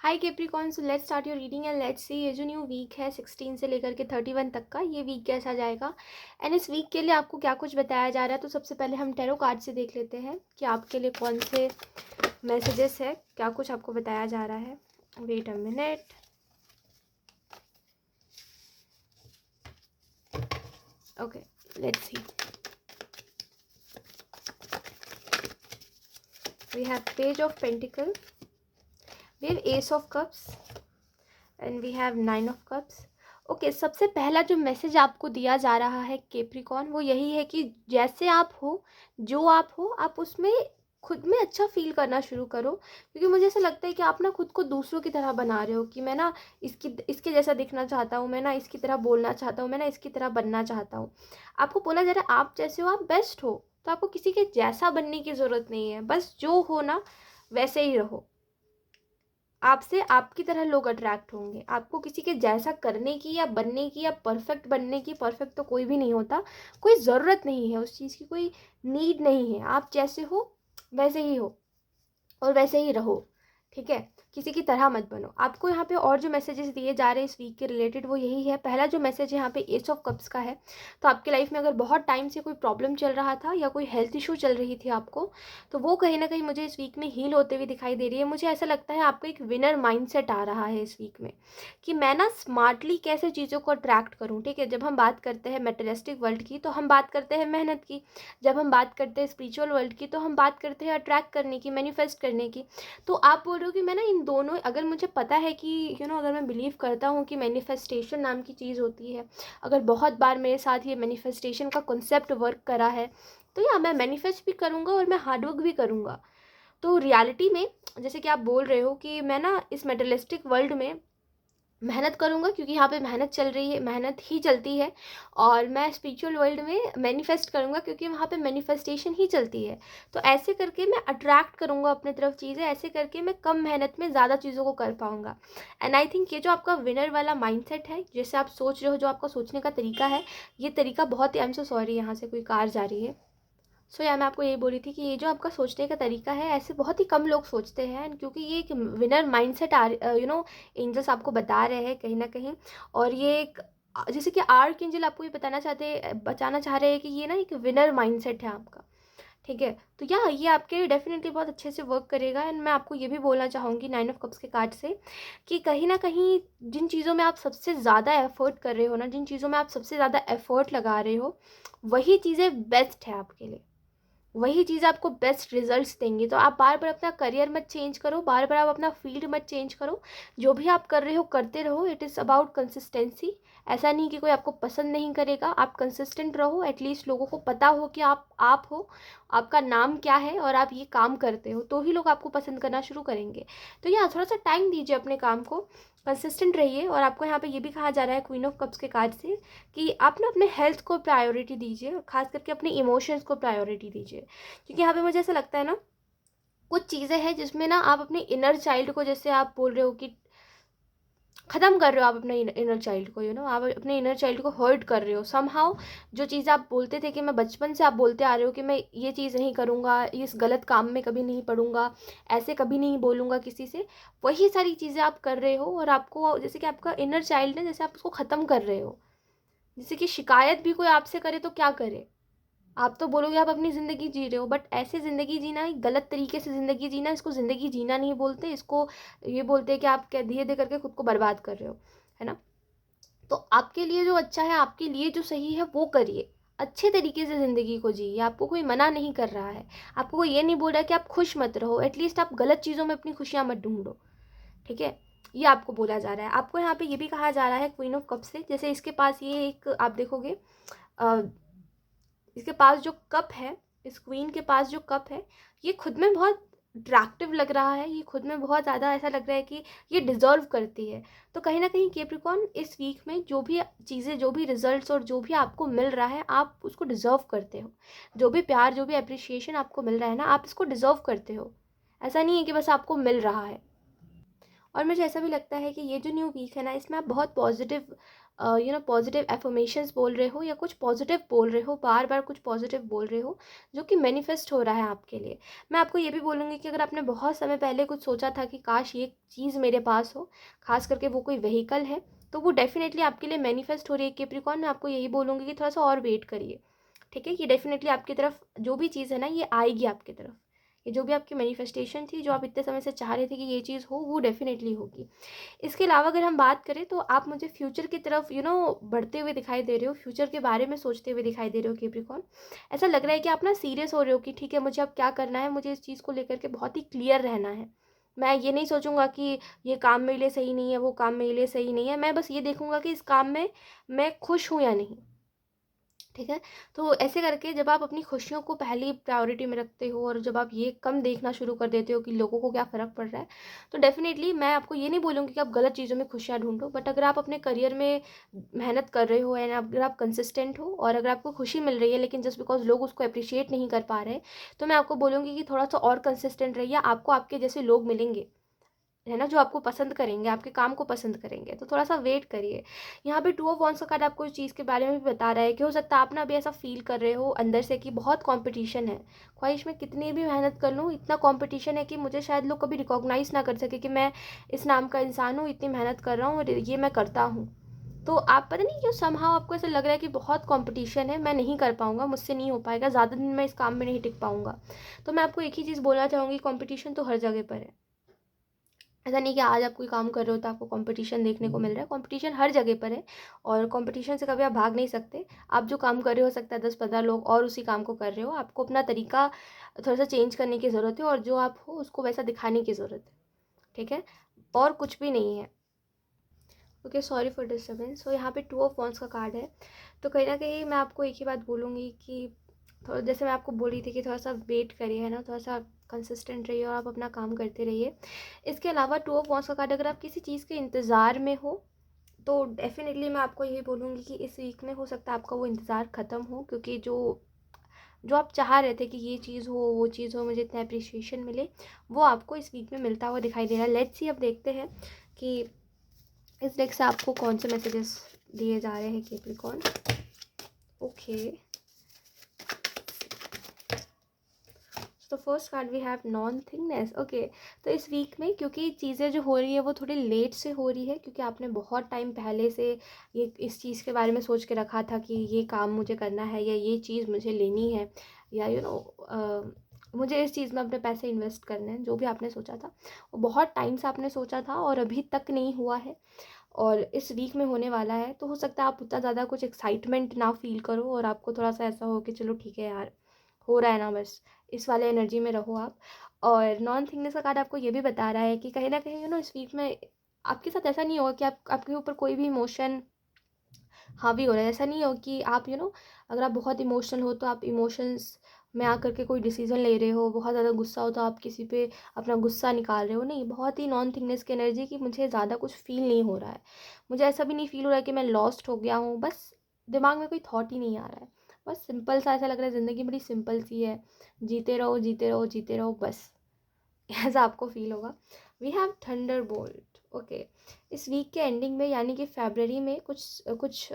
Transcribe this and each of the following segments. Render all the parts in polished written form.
Hi Capricorn, so let's start your reading and let's see ये जो new week है 16 से लेकर के 31 तक का, ये वीक कैसा जाएगा एंड इस वीक के लिए आपको क्या कुछ बताया जा रहा है। तो सबसे पहले हम टैरो कार्ड से देख लेते हैं कि आपके लिए कौन से मैसेजेस है, क्या कुछ आपको बताया जा रहा है। Wait a minute. Okay, let's see. We have page of pentacle, we have ace of cups and we have nine of cups. Okay, सबसे पहला जो मैसेज आपको दिया जा रहा है कैप्रिकॉर्न, वो यही है कि जैसे आप हो, जो आप हो, आप उसमें खुद में अच्छा फील करना शुरू करो। क्योंकि मुझे ऐसा लगता है कि आप ना खुद को दूसरों की तरह बना रहे हो कि मैं ना इसके जैसा दिखना चाहता हूँ, मैं ना इसकी तरह बोलना चाहता हूँ, मैं ना इसकी तरह बनना चाहता हूँ। आपको बोला जा रहा है आप जैसे हो, आप बेस्ट हो, तो आपको किसी के जैसा बनने की ज़रूरत नहीं है। बस जो हो ना वैसे ही रहो। आपसे आपकी तरह लोग अट्रैक्ट होंगे। आपको किसी के जैसा करने की या बनने की या परफेक्ट बनने की, परफेक्ट तो कोई भी नहीं होता, कोई ज़रूरत नहीं है, उस चीज़ की कोई नीड नहीं है। आप जैसे हो वैसे ही हो और वैसे ही रहो, ठीक है। किसी की तरह मत बनो। आपको यहाँ पे और जो मैसेजेस दिए जा रहे हैं इस वीक के रिलेटेड, वो यही है। पहला जो मैसेज है यहाँ पे एस ऑफ कप्स का है। तो आपकी लाइफ में अगर बहुत टाइम से कोई प्रॉब्लम चल रहा था या कोई हेल्थ इशू चल रही थी आपको, तो वो कहीं ना कहीं मुझे इस वीक में हील होते हुए दिखाई दे रही है। मुझे ऐसा लगता है आपको एक विनर माइंडसेट आ रहा है इस वीक में कि मैं ना स्मार्टली कैसे चीज़ों को अट्रैक्ट करूँ, ठीक है। जब हम बात करते हैं मेटेरियलिस्टिक वर्ल्ड की तो हम बात करते हैं मेहनत की, जब हम बात करते हैं स्पिरिचुअल वर्ल्ड की तो हम बात करते हैं अट्रैक्ट करने की, मैनिफेस्ट करने की। तो आप बोल रहे हो कि मैं ना इन दोनों, अगर मुझे पता है कि अगर मैं बिलीव करता हूँ कि मैनिफेस्टेशन नाम की चीज़ होती है, अगर बहुत बार मेरे साथ ये मैनिफेस्टेशन का कॉन्सेप्ट वर्क करा है, तो या मैं मैनिफेस्ट भी करूँगा और मैं हार्डवर्क भी करूँगा। तो रियलिटी में जैसे कि आप बोल रहे हो कि मैं ना इस मेटलिस्टिक वर्ल्ड में मेहनत करूँगा, क्योंकि यहाँ पे मेहनत चल रही है, मेहनत ही चलती है। और मैं स्पिरिचुअल वर्ल्ड में मैनिफेस्ट करूँगा, क्योंकि वहाँ पे मैनिफेस्टेशन ही चलती है। तो ऐसे करके मैं अट्रैक्ट करूँगा अपने तरफ चीज़ें, ऐसे करके मैं कम मेहनत में ज़्यादा चीज़ों को कर पाऊँगा। एंड आई थिंक ये जो आपका विनर वाला माइंडसेट है, जैसे आप सोच रहे हो, जो आपका सोचने का तरीका है, ये तरीका बहुत ही, आई एम सो सॉरी, यहाँ से कोई कार जा रही है। या मैं आपको यही बोली थी कि ये जो आपका सोचने का तरीका है, ऐसे बहुत ही कम लोग सोचते हैं, क्योंकि ये एक विनर माइंडसेट एंजल्स आपको बता रहे हैं कहीं ना कहीं। और ये एक, जैसे कि आर्क एंजल आपको ये बताना चाह रहे हैं कि ये ना एक विनर माइंडसेट है आपका, ठीक है। तो ये आपके लिए डेफिनेटली बहुत अच्छे से वर्क करेगा। एंड मैं आपको ये भी बोलना चाहूँगी नाइन ऑफ कप्स के कार्ड से कि कहीं ना कहीं जिन चीज़ों में आप सबसे ज़्यादा एफर्ट कर रहे हो ना, जिन चीज़ों में आप सबसे ज़्यादा एफर्ट लगा रहे हो, वही चीज़ें बेस्ट है आपके लिए, वही चीज़ आपको बेस्ट रिजल्ट्स देंगी। तो आप बार बार अपना करियर मत चेंज करो, बार बार आप अपना फील्ड मत चेंज करो। जो भी आप कर रहे हो करते रहो। It is about consistency. ऐसा नहीं कि कोई आपको पसंद नहीं करेगा, आप कंसिस्टेंट रहो। एटलीस्ट लोगों को पता हो कि आप हो, आपका नाम क्या है और आप ये काम करते हो, तो ही लोग आपको पसंद करना शुरू करेंगे। तो थोड़ा सा टाइम दीजिए अपने काम को, कंसिस्टेंट रहिए। और आपको यहाँ पे ये भी कहा जा रहा है क्वीन ऑफ कप्स के कार्ड से कि आप ना अपने हेल्थ को प्रायोरिटी दीजिए, और खास करके अपने इमोशंस को प्रायोरिटी दीजिए। क्योंकि यहाँ पे मुझे ऐसा लगता है ना, कुछ चीज़ें हैं जिसमें ना आप अपने इनर चाइल्ड को, जैसे आप बोल रहे हो कि ख़त्म कर रहे हो आप अपने इनर चाइल्ड को, आप अपने इनर चाइल्ड को हर्ट कर रहे हो समहाउ। जो चीज़ आप बोलते थे कि मैं बचपन से आप बोलते आ रहे हो कि मैं ये चीज़ नहीं करूँगा, इस गलत काम में कभी नहीं पड़ूंगा, ऐसे कभी नहीं बोलूँगा किसी से, वही सारी चीज़ें आप कर रहे हो। और आपको, जैसे कि आपका इनर चाइल्ड है, जैसे आप उसको ख़त्म कर रहे हो। जैसे कि शिकायत भी कोई आपसे करे तो क्या करे, आप तो बोलोगे आप अपनी ज़िंदगी जी रहे हो, बट ऐसे ज़िंदगी जीना, एक गलत तरीके से ज़िंदगी जीना, इसको ज़िंदगी जीना नहीं बोलते, इसको ये बोलते हैं कि आप क्या धीरे धीरे करके खुद को बर्बाद कर रहे हो, है ना। तो आपके लिए जो अच्छा है, आपके लिए जो सही है, वो करिए। अच्छे तरीके से ज़िंदगी को जिए। आपको कोई मना नहीं कर रहा है, आपको कोई ये नहीं बोल रहा है कि आप खुश मत रहो। एटलीस्ट आप गलत चीज़ों में अपनी खुशियाँ मत ढूंढो, ठीक है। ये आपको बोला जा रहा है। आपको यहाँ पे ये भी कहा जा रहा है क्वीन ऑफ कप से, जैसे इसके पास ये एक, आप देखोगे इसके पास जो कप है, इस क्वीन के पास जो कप है, ये खुद में बहुत अट्रैक्टिव लग रहा है। ये खुद में बहुत ज़्यादा ऐसा लग रहा है कि ये डिज़र्व करती है। तो कहीं ना कहीं कैप्रिकॉर्न, इस वीक में जो भी चीज़ें, जो भी रिजल्ट्स और जो भी आपको मिल रहा है, आप उसको डिज़र्व करते हो। जो भी प्यार, जो भी अप्रिशिएशन आपको मिल रहा है ना, आप इसको डिज़र्व करते हो। ऐसा नहीं है कि बस आपको मिल रहा है। और मुझे ऐसा भी लगता है कि ये जो न्यू वीक है ना, इसमें आप बहुत पॉजिटिव पॉजिटिव एफर्मेशंस बोल रहे हो या कुछ पॉजिटिव बोल रहे हो, बार बार कुछ पॉजिटिव बोल रहे हो, जो कि मैनिफेस्ट हो रहा है आपके लिए। मैं आपको ये भी बोलूँगी कि अगर आपने बहुत समय पहले कुछ सोचा था कि काश ये चीज़ मेरे पास हो, खास करके वो कोई व्हीकल है, तो वो डेफिनेटली आपके लिए मैनिफेस्ट हो रही है कैप्रिकॉर्न। मैं आपको यही बोलूँगी कि थोड़ा सा और वेट करिए, ठीक है। ये डेफिनेटली आपकी तरफ जो भी चीज़ है ना, ये आएगी आपकी तरफ। ये जो भी आपकी मैनिफेस्टेशन थी, जो आप इतने समय से चाह रहे थे कि ये चीज़ हो, वो डेफिनेटली होगी। इसके अलावा अगर हम बात करें तो आप मुझे फ्यूचर की तरफ बढ़ते हुए दिखाई दे रहे हो, फ्यूचर के बारे में सोचते हुए दिखाई दे रहे हो कैप्रिकॉर्न। ऐसा लग रहा है कि आप ना सीरियस हो रहे हो कि ठीक है, मुझे अब क्या करना है, मुझे इस चीज़ को लेकर के बहुत ही क्लियर रहना है। मैं ये नहीं सोचूंगा कि ये काम मेरे लिए सही नहीं है, वो काम मेरे लिए सही नहीं है। मैं बस ये देखूंगा कि इस काम में मैं खुश हूँ या नहीं, ठीक है। तो ऐसे करके जब आप अपनी खुशियों को पहली प्रायोरिटी में रखते हो और जब आप ये कम देखना शुरू कर देते हो कि लोगों को क्या फ़र्क पड़ रहा है, तो डेफिनेटली मैं आपको ये नहीं बोलूँगी कि आप गलत चीज़ों में खुशियाँ ढूंढो, बट अगर आप अपने करियर में मेहनत कर रहे हो एंड अगर आप कंसिस्टेंट हो और अगर आपको खुशी मिल रही है, लेकिन जस्ट बिकॉज लोग उसको अप्रिशिएट नहीं कर पा रहे, तो मैं आपको बोलूँगी कि थोड़ा सा और कंसिस्टेंट रहिए। आपको आपके जैसे लोग मिलेंगे, है ना, जो आपको पसंद करेंगे, आपके काम को पसंद करेंगे, तो थोड़ा सा वेट करिए। यहाँ पे टू ऑफ वॉन्स का कार्ड आपको इस चीज़ के बारे में भी बता रहा है कि हो सकता है आप ना अभी ऐसा फील कर रहे हो अंदर से कि बहुत कंपटीशन है, ख्वाहिश में कितनी भी मेहनत कर लूँ इतना कंपटीशन है कि मुझे शायद लोग कभी रिकॉग्नाइज ना कर सके कि मैं इस नाम का इंसान हूँ, इतनी मेहनत कर रहा हूँ और ये मैं करता हूँ। तो आप पता नहीं क्यों समहाउ आपको ऐसा लग रहा है कि बहुत कंपटीशन है, मैं नहीं कर पाऊंगा, मुझसे नहीं हो पाएगा, ज़्यादा दिन मैं इस काम में नहीं टिक पाऊंगा। तो मैं आपको एक ही चीज़ बोलना चाहूँगी, कंपटीशन तो हर जगह पर है। ऐसा नहीं कि आज आप कोई काम कर रहे हो तो आपको कंपटीशन देखने को मिल रहा है, कंपटीशन हर जगह पर है और कंपटीशन से कभी आप भाग नहीं सकते। आप जो काम कर रहे हो सकता है 10-15 लोग और उसी काम को कर रहे हो, आपको अपना तरीका थोड़ा सा चेंज करने की ज़रूरत है और जो आप हो उसको वैसा दिखाने की ज़रूरत है, ठीक है, और कुछ भी नहीं है। Okay, sorry for disturbance. So यहाँ पे टू ऑफ वॉन्स का कार्ड है, तो कहीं ना कहीं मैं आपको एक ही बात बोलूँगी कि थोड़ा, जैसे मैं आपको बोली थी कि थोड़ा सा वेट करिए, है ना, थोड़ा सा कंसिस्टेंट रहिए और आप अपना काम करते रहिए। इसके अलावा टू ऑफ वॉन्स का कार्ड, अगर आप किसी चीज़ के इंतज़ार में हो तो डेफिनेटली मैं आपको यही बोलूँगी कि इस वीक में हो सकता है आपका वो इंतज़ार ख़त्म हो, क्योंकि जो जो आप चाह रहे थे कि ये चीज़ हो, वो चीज़ हो, मुझे इतना अप्रिशिएशन मिले, वो आपको इस वीक में मिलता हुआ दिखाई दे रहा है। लेट्स सी, अब देखते हैं कि इस डेक से आपको कौन से मैसेजेस दिए जा रहे हैं कैप्रिकॉर्न। ओके, तो first card we have non thingness. Okay, तो इस वीक में क्योंकि चीज़ें जो हो रही है वो थोड़ी लेट से हो रही है, क्योंकि आपने बहुत टाइम पहले से ये इस चीज़ के बारे में सोच के रखा था कि ये काम मुझे करना है या ये चीज़ मुझे लेनी है या मुझे इस चीज़ में अपने पैसे इन्वेस्ट करने हैं। जो भी आपने सोचा था वो बहुत टाइम से आपने सोचा था और अभी तक नहीं हुआ है और इस वीक में होने वाला है। तो हो सकता है आप उतना ज़्यादा कुछ एक्साइटमेंट ना फील करो और आपको थोड़ा सा ऐसा हो कि चलो ठीक है यार, हो रहा है ना, बस इस वाले एनर्जी में रहो आप। और नॉन थिंगनेस का कार्ड आपको ये भी बता रहा है कि कहीं ना कहीं इस वीक में आपके साथ ऐसा नहीं होगा कि आपके ऊपर कोई भी इमोशन हावी हो रहा है। ऐसा नहीं हो कि आप अगर आप बहुत इमोशनल हो तो आप इमोशंस में आकर के कोई डिसीजन ले रहे हो, बहुत ज़्यादा गुस्सा हो तो आप किसी पे अपना गुस्सा निकाल रहे हो। नहीं, बहुत ही नॉन थिंगनेस की एनर्जी कि मुझे ज़्यादा कुछ फील नहीं हो रहा है, मुझे ऐसा भी नहीं फील हो रहा है कि मैं लॉस्ट हो गया हूँ, बस दिमाग में कोई थॉट ही नहीं आ रहा है, बस सिंपल सा ऐसा लग रहा है ज़िंदगी बड़ी सिंपल सी है, जीते रहो जीते रहो जीते रहो बस। ऐसा आपको फील होगा। We have thunderbolt. Okay, इस वीक के एंडिंग में यानी कि फरवरी में कुछ कुछ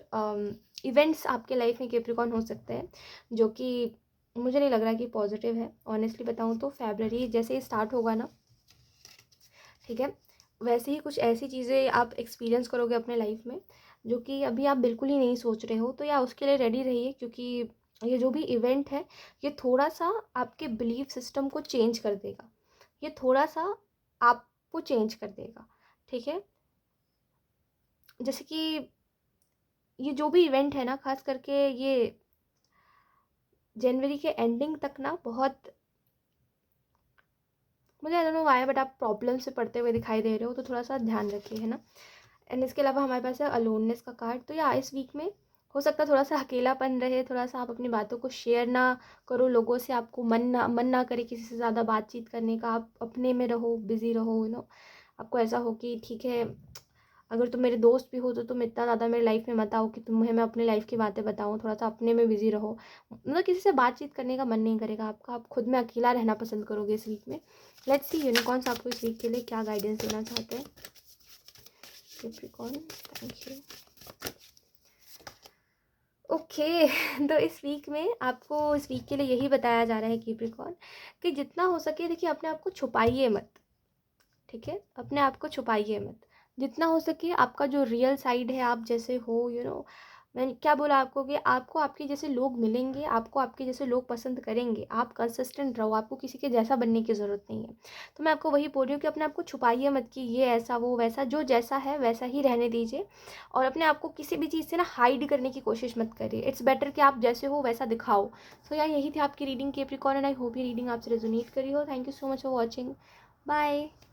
इवेंट्स आपके लाइफ में कैप्रिकॉर्न हो सकते हैं जो कि मुझे नहीं लग रहा कि पॉजिटिव है। ऑनेस्टली बताऊँ तो फरवरी जैसे ही स्टार्ट होगा ना, ठीक है, वैसे ही कुछ ऐसी चीज़ें आप एक्सपीरियंस करोगे अपने लाइफ में जो कि अभी आप बिल्कुल ही नहीं सोच रहे हो। तो या उसके लिए रेडी रहिए, क्योंकि ये जो भी इवेंट है ये थोड़ा सा आपके बिलीफ सिस्टम को चेंज कर देगा, ये थोड़ा सा आपको चेंज कर देगा, ठीक है। जैसे कि ये जो भी इवेंट है ना, खास करके ये जनवरी के एंडिंग तक ना, बहुत मुझे I don't know why but आप प्रॉब्लम से पढ़ते हुए दिखाई दे रहे हो, तो थोड़ा सा ध्यान रखिए, है ना। एंड इसके अलावा हमारे पास है अलोननेस का कार्ड। तो या इस वीक में हो सकता है थोड़ा सा अकेलापन रहे, थोड़ा सा आप अपनी बातों को शेयर ना करो लोगों से, आपको मन ना करे किसी से ज़्यादा बातचीत करने का, आप अपने में रहो, बिज़ी रहो, आपको ऐसा हो कि ठीक है, अगर तुम मेरे दोस्त भी हो तो तुम इतना ज़्यादा मेरी लाइफ में मत आओ कि तुम्हें मैं अपनी लाइफ की बातें बताऊँ, थोड़ा सा अपने में बिज़ी रहो, मतलब किसी से बातचीत करने का मन नहीं करेगा आपका, आप खुद में अकेला रहना पसंद करोगे इस वीक में। लेट्स सी यूनिकॉर्न्स आपको इस वीक के लिए क्या गाइडेंस देना चाहते हैं। Capricorn, thank you. ओके तो इस वीक में आपको, इस वीक के लिए यही बताया जा रहा है कैप्रिकॉर्न, कि जितना हो सके देखिए अपने आप को छुपाइए मत, ठीक है, अपने आप को छुपाइए मत, जितना हो सके आपका जो रियल साइड है, आप जैसे हो, मैंने क्या बोला आपको, कि आपको आपके जैसे लोग मिलेंगे, आपको आपके जैसे लोग पसंद करेंगे, आप कंसिस्टेंट रहो, आपको किसी के जैसा बनने की ज़रूरत नहीं है। तो मैं आपको वही बोल रही हूँ कि अपने आप को छुपाइए मत कि ये ऐसा वो वैसा, जो जैसा है वैसा ही रहने दीजिए, और अपने आप को किसी भी चीज़ से ना हाइड करने की कोशिश मत करिए। इट्स बेटर कि आप जैसे हो वैसा दिखाओ। सो यार यही थी आपकी reading Capricorn, and I hope ये रीडिंग आपसे रेजोनेट करी हो। Thank you so much for watching, bye.